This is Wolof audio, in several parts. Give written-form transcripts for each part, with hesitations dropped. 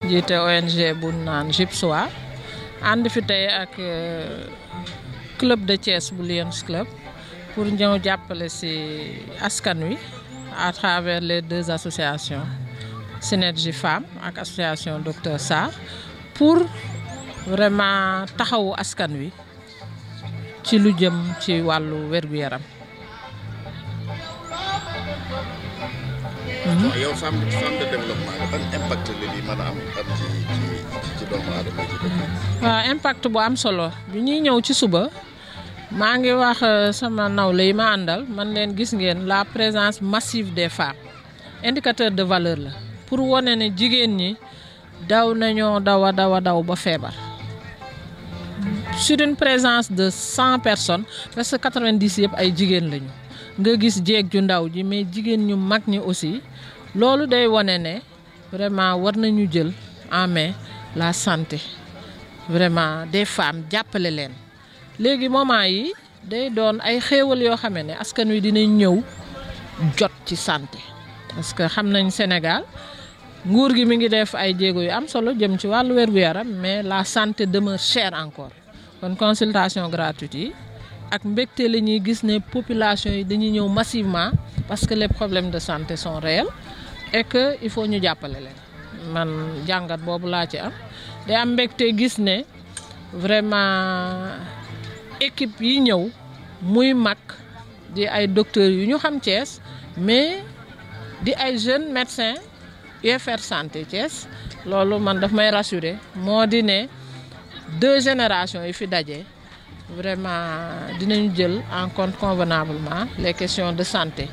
jiite ONG bu naan GIPSOA ànd fi tey ak club de Thiès bu Lions Club pour ñëw jàppale ci askan wi à travers les deux associations Synergie Femmes ak association Docteur Sarr pour vraiment taxawu askan wi ci lu jëm ci wàllu wér-gu-yaram. yow femme de développement ban impact la lii mën a am ci doomu aadama ji. waaw impact bu am solo bi ñuy ñëw ci suba maa ngi wax sama nawle yi ma àndal man leen gis ngeen la présence massive des femmes indicateur de valeur la pour wane ne jigéen ñi daw nañoo daw ba feebar. Sur une présence de 100 personnes parce que 90 yëpp ay jigéen lañu nga gis jéeg ju ndaw ji mais jigéen ñu mag ñi aussi loolu day wane ne vraiment war nañu jël en main la santé vraiment des femmes jàppale leen. léegi moment yi day doon ay xéewal yoo xam ne askan wi dinañ ñëw jot ci santé parce que xam nañ Sénégal nguur gi mi ngi def ay jéego yu am solo jëm ci wàllu wér-gu-yaram mais la santé demeure chère encore. kon consultation gratuite yi ak mbégte la ñuy gis ne population yi dañuy ñëw massivement parce que les problèmes de santé sont réels et que il faut ñu jàppale leen man jàngat boobu laa ci am day am mbégte gis ne vraiment équipe yi ñëw muy mag di ay docteurs yu ñu xam Thiès mais di ay jeunes médecins UFR santé Thiès loolu man daf may rassurer moo di ne deux générations yi fi daje vraiment dinañu jël en compte convenablement les questions de santé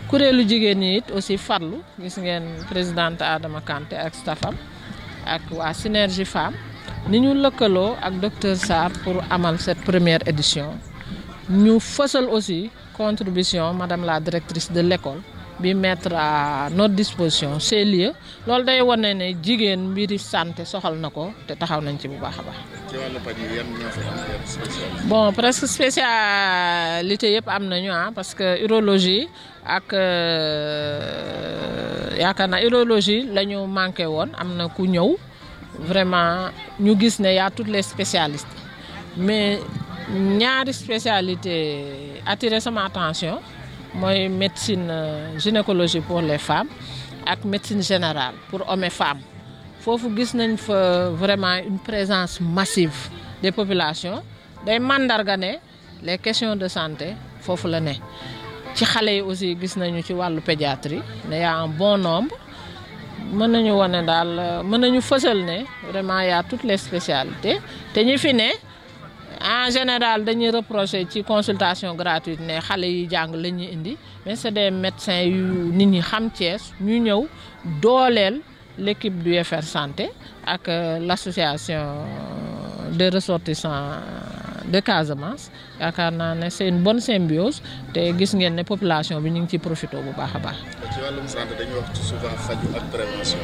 kuréelu jigéen ñi it aussi farlu gis ngeen présidente Adama Kanté ak staffam ak waa Synergie Femmes ni ñu lëkkaloo ak docteur Sarr pour amal cette première édition ñu fësal aussi contribution madame la directrice de l'école bi mettre à notre disposition ces lieux loolu day wane ne jigéen mbiri santé soxal na ko te taxaw nañ ci bu baax a baax. ci wàllu paj yi yan ñoo fi am spécialité. bon presque spécialité yëpp am nañu parce que urologie ak yaakaar naa urologie la ñu manqué woon am na ku ñëw vraiment ñu gis ne y a toutes les spécialistes mais ñaari spécialité attiré sama attention. mooy médecine gynécologie pour les femmes ak médecine générale pour hommes et femmes foofu gis nañ fa vraiment une présence massive des populations day mandarga ne les questions de santé foofu la ne ci xale yi aussi gis nañu ci wàllu pédiatrie ne y a un bon nombre mën nañu wane daal mën nañu fësal ne vraiment y a toutes les spécialités te ñi fi ne en général dañuy reprocher ci consultation gratuite ne xale yi jàng la ñuy indi mais c'est des médecins yu nit ñi xam Thiès ñu ñëw dooleel l'équipe du UFR santé ak l'association des ressortissants de Casamance yaakaar naa ne c'est une bonne symbiose te gis ngeen ne population bi ñu ngi ciy profité bu baax a baax. ci wàllum santé dañuy wax ci souvent faju ak prévention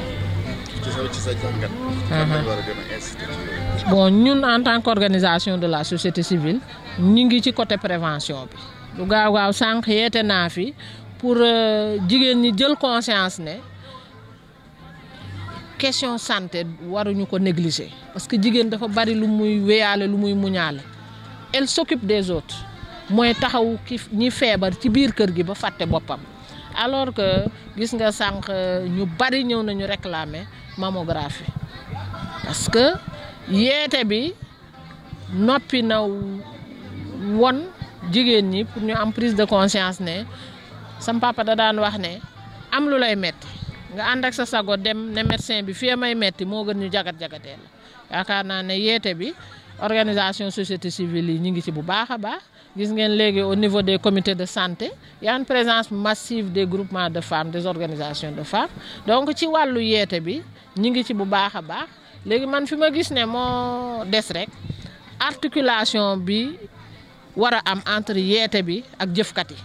ci sa jàngat. war a gën a inciter ci bon ñun en tant qu'organisation de la société civile ñu ngi ci côté prévention bi lu gaaw sànq yeete naa fi pour jigéen ñi jël conscience ne question santé waruñu ko négliger parce que jigéen dafa bari lu muy wéyaale lu muy muñaale elle s'occupe des autres mooy taxaw ki ñi feebar ci biir kër gi ba fàtte boppam alors que gis nga sànq ñu bari ñëw nañu réclamer mammographie parce que yeete bi noppi na won jigéen ñi pour ñu am prise de conscience ne sam papa da daan wax ne am lu lay metti nga ànd ak sa sago dem ne médecin bi fii may metti moo gën ñu jagat-jagatee la yaakaar naa ne yeete bi organisation société civile yi ñu ngi ci bu baax a baax gis ngeen léegi au niveau des comités de santé y a une présence massive des groupements de femmes des organisations de femmes donc ci wàllu yeete bi ñu ngi ci bu baax a baax léegi man fi ma gis ne moo des rek articulation bi war a am entre yeete bi ak jëfkat yi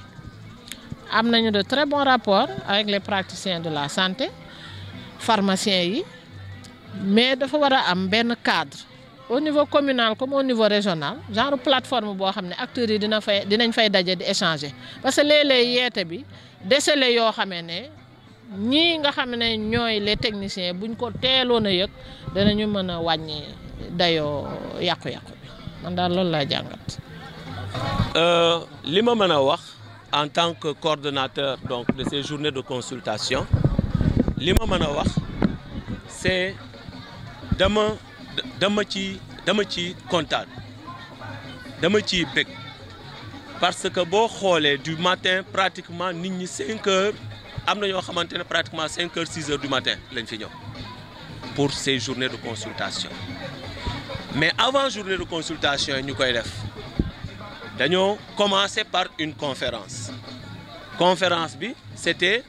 am nañu de très bons rapports avec les praticiens de la santé pharmaciens yi mais dafa war a am benn cadre au niveau communal comme au niveau régional genre plateforme boo xam ne acteurs yi dinañ fay daje di échanger parce que léeg-léeg yeete bi décelé yoo xamee ne ñii nga xam ne ñooy les techniciens buñ ko teeloon a yëg danañu mën a wàññi dayoo yàqu-yàqu bi man daal loolu laa jàngat. li ma mën a wax en tant que coordonnateur donc de ces journées de consultation li ma mën a wax c'est dama ci kontaan dama ciy bëgg parce que boo xoolee du matin pratiquement nit ñi 5 heures am na ñoo xamante ne pratiquement 5 heures 6 heures du matin lañ fi ñëw pour ces journées de consultation mais avant journée de consultation ñu koy def dañoo commencer par une conférence bi c'était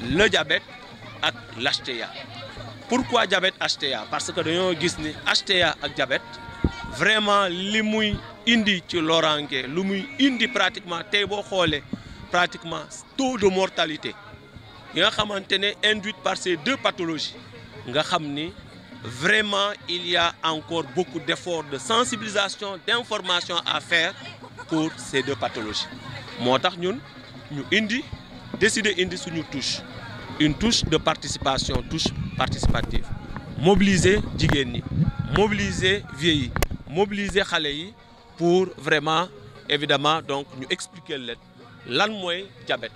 le diabète ak l'HTA. Pourquoi diabète HTA? Parce que dañoo gis ni HTA ak diabète vraiment li muy indi ci loraange lu muy indi pratiquement tey boo xoolee pratiquement taux de mortalité yi nga xamante ne induite par ces deux pathologies nga xam ni vraiment il y a encore beaucoup d'efforts de sensibilisation d'information à faire pour ces deux pathologies moo tax ñun ñu décider indi suñu touche une touche de participation, touche participative. Mobiliser jigéen ñi, mobiliser vieux yi, mobiliser xale yi pour vraiment évidemment donc ñu expliquer leen lan mooy diabète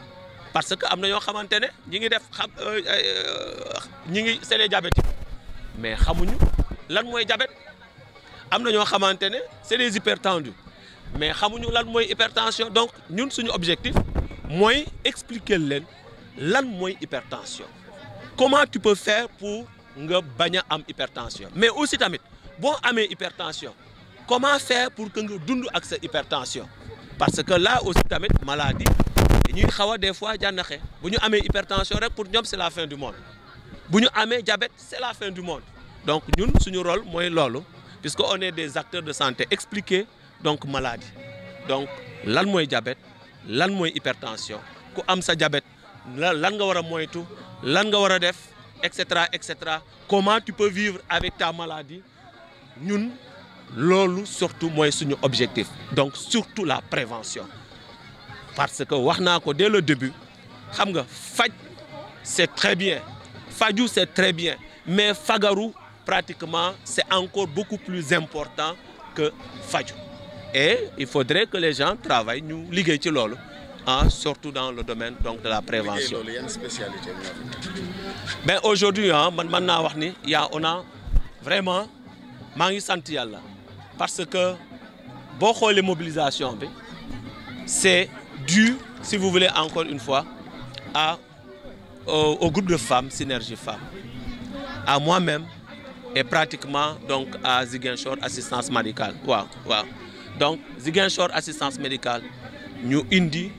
parce que am na ñoo xamante ne ñi ngi def c'est les diabétiques mais xamuñu lan mooy diabète am na ñoo xamante ne c'est les hypertendus mais xamuñu lan mooy hypertension donc ñun suñu objectif mooy expliquer leen lan mooy hypertension comment tu peux faire pour nga bañ a am hypertension mais aussi tamit boo amee hypertension comment faire pour que nga dund ak sa hypertension parce que là aussi tamit maladie dañuy xaw a des fois jànnaxe bu ñu amee hypertension rek pour ñoom c'est la fin du monde bu ñu amee diabète c'est la fin du monde donc ñun suñu rôle mooy loolu puisque on est des acteurs de santé expliquer donc maladie donc lan mooy diabète lan mooy hypertension ku am sa diabète lan nga war a moytu lan nga war a def et cetera comment tu peux vivre avec ta maladie ñun loolu surtout mooy suñu objectif donc surtout la prévention parce que wax naa ko dès le début xam nga faj c'est très bien faju c'est très bien mais fagaru pratiquement c'est encore beaucoup plus important que faju et il faudrait que les gens travaillent ñu liggéey ci loolu surtout dans le domaine donc de la prévention. Ben aujourd'hui man naa wax ni on a vraiment maa ngi sant yàlla parce que boo xoolee mobilisation bi c'est dû si vous voulez encore une fois au groupe de femmes Synergie Femmes à moi-même et pratiquement donc à Ziguinchor assistance médicale waaw donc Ziguinchor assistance médicale ñu indi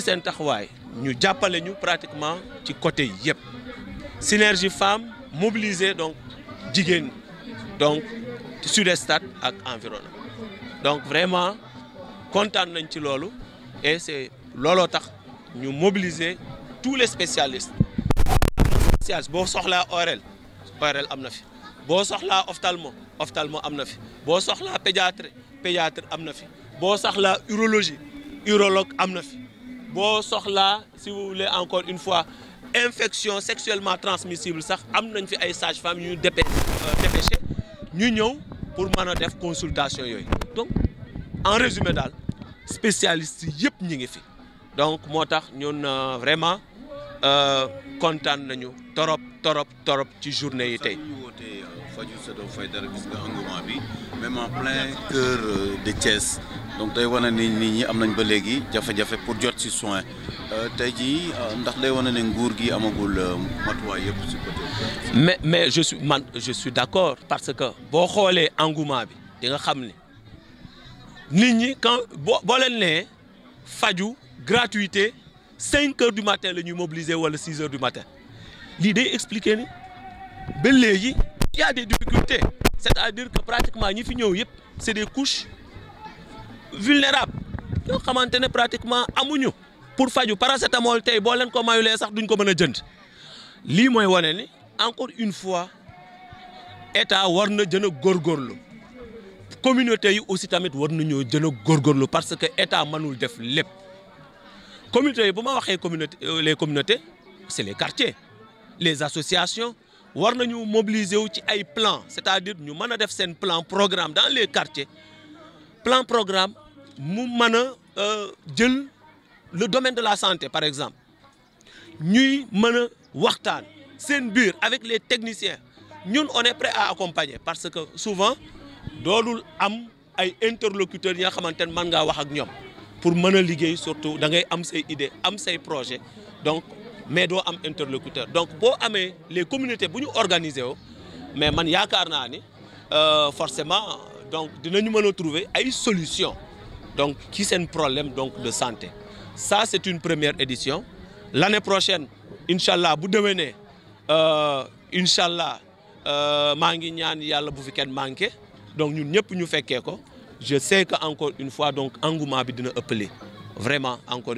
seen taxawaay ñu jàppale ñu pratiquement ci côté yëpp Synergie Femmes mobilisé donc jigéen donc Sud-Estat ak environnement donc vraiment kontaan nañ ci loolu et c'est looloo tax ñu mobiliser tous les spécialistes boo soxlaa ORL am na fi boo soxlaa ophtalmo am na fi boo soxlaa pédiatre am na fi boo soxlaa urologue am na fi boo soxlaa si vous voulez encore une fois infection sexuellement transmissible sax am nañ fi ay sages-femmes yu ñu dépêché ñu ñëw pour mën a def consultation yooyu donc en résumé daal spécialistes yëpp ñi ngi fi donc moo tax ñun vraiment kontaan nañu torop ci journée yi tey. faju sa doo fay dara gis nga engouement bi même en plein cœur de Thiès donc day wane ni nit ñi am nañ ba léegi jafe-jafe pour jot ci soin tey jii ndax day wane ne nguur gi amagul matuwaay yëpp ci côté. mais je suis d'accord parce que boo xoolee engouement bi di nga xam ni nit ñi quand boo leen nee faju gratuité 5 heures du matin la ñuy mobiliser wala 6 heures du matin lii day expliquer ni ba léegi. Il y a des difficultés c'est-à-dire que pratiquement ñi fi ñëw yëpp c'est des couches vulnérables yoo xamante ne pratiquement amuñu pour faju paracétamol tey boo leen ko mayulee sax duñ ko mën a jënd lii mooy wane ni encore une fois état war na gën a góorgóorlu communauté yi aussi tamit war nañoo gën a góorgóorlu parce que état mënul def lépp communautés bu ma waxee les communautés c'est les quartiers les associations war nañu mobiliser wu ci ay plans c'est-à-dire ñu mën a def seen plan programme dans les quartiers plan programme mu mën a jël le domaine de la santé par exemple ñuy mën a waxtaan seen biir avec les techniciens ñun on est prêt à accompagner parce que souvent doolul am ay interlocuteurs yi nga xamante ne mën ngaa wax ak ñoom pour mën a liggéey surtout da ngay am say idée am say projet donc mais doo am interlocuteur donc boo amee les communautés bu ñu organiser woo mais man yaakaar naa ni forcément donc dinañu mën a trouver ay solutions donc ci seen problème donc de santé ça c'est une première édition l'année prochaine incha allah bu déwénee incha allah maa ngi ñaan yàlla bu fi kenn manqué donc ñun ñëpp ñu fekkee ko je sais que encore une fois donc engouement bi dina ëppale vraiment encore